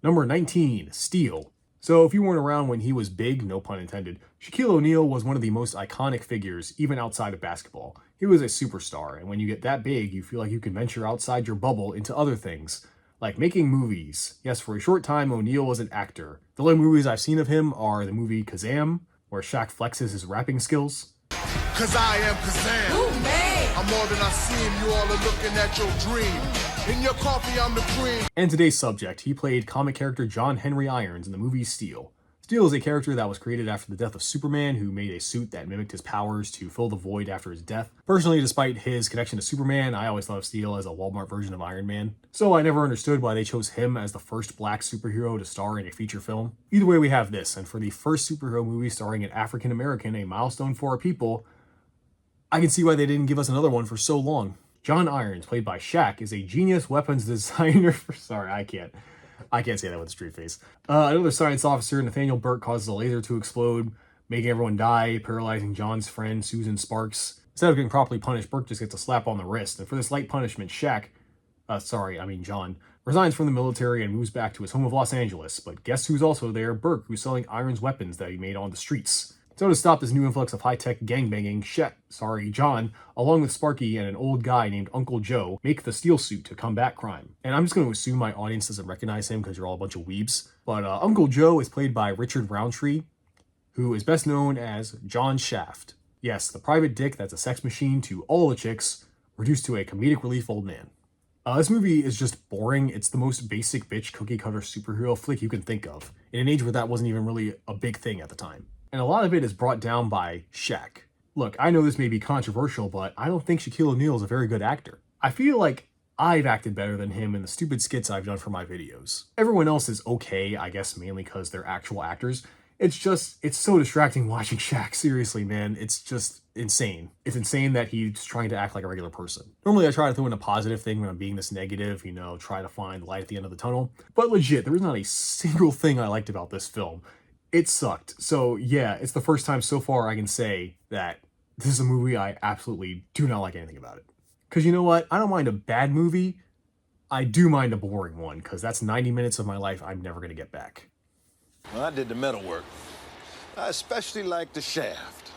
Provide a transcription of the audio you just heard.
Number 19, Steel. So if you weren't around when he was big, no pun intended, Shaquille O'Neal was one of the most iconic figures, even outside of basketball. He was a superstar, and when you get that big, you feel like you can venture outside your bubble into other things, like making movies. Yes, for a short time, O'Neal was an actor. The only movies I've seen of him are the movie Kazam, where Shaq flexes his rapping skills. Cause I am Kazam. Ooh, man. I'm more than I seem, you all are looking at your dream. In your coffee, I'm the queen. And today's subject, he played comic character John Henry Irons in the movie Steel. Steel is a character that was created after the death of Superman, who made a suit that mimicked his powers to fill the void after his death. Personally, despite his connection to Superman, I always thought of Steel as a Walmart version of Iron Man. So I never understood why they chose him as the first black superhero to star in a feature film. Either way, we have this, and for the first superhero movie starring an African American, a milestone for our people, I can see why they didn't give us another one for so long. John Irons, played by Shaq, is a genius weapons designer for... Sorry, I can't say that with a straight face. Another science officer, Nathaniel Burke, causes a laser to explode, making everyone die, paralyzing John's friend, Susan Sparks. Instead of getting properly punished, Burke just gets a slap on the wrist. And for this light punishment, John, resigns from the military and moves back to his home of Los Angeles. But guess who's also there? Burke, who's selling Irons weapons that he made on the streets. So to stop this new influx of high-tech gangbanging, John, along with Sparky and an old guy named Uncle Joe, make the steel suit to combat crime. And I'm just going to assume my audience doesn't recognize him because you're all a bunch of weebs. But Uncle Joe is played by Richard Roundtree, who is best known as John Shaft. Yes, the private dick that's a sex machine to all the chicks, reduced to a comedic relief old man. This movie is just boring. It's the most basic bitch cookie-cutter superhero flick you can think of, in an age where that wasn't even really a big thing at the time. And a lot of it is brought down by Shaq. Look, I know this may be controversial, but I don't think Shaquille O'Neal is a very good actor. I feel like I've acted better than him in the stupid skits I've done for my videos. Everyone else is okay, I guess mainly because they're actual actors. It's so distracting watching Shaq, seriously, man. It's just insane. It's insane that he's trying to act like a regular person. Normally I try to throw in a positive thing when I'm being this negative, try to find light at the end of the tunnel. But legit, there was not a single thing I liked about this film. It sucked. So yeah, it's the first time so far I can say that this is a movie I absolutely do not like anything about it. Because you know what? I don't mind a bad movie. I do mind a boring one, because that's 90 minutes of my life I'm never going to get back. Well, I did the metal work. I especially like the shaft.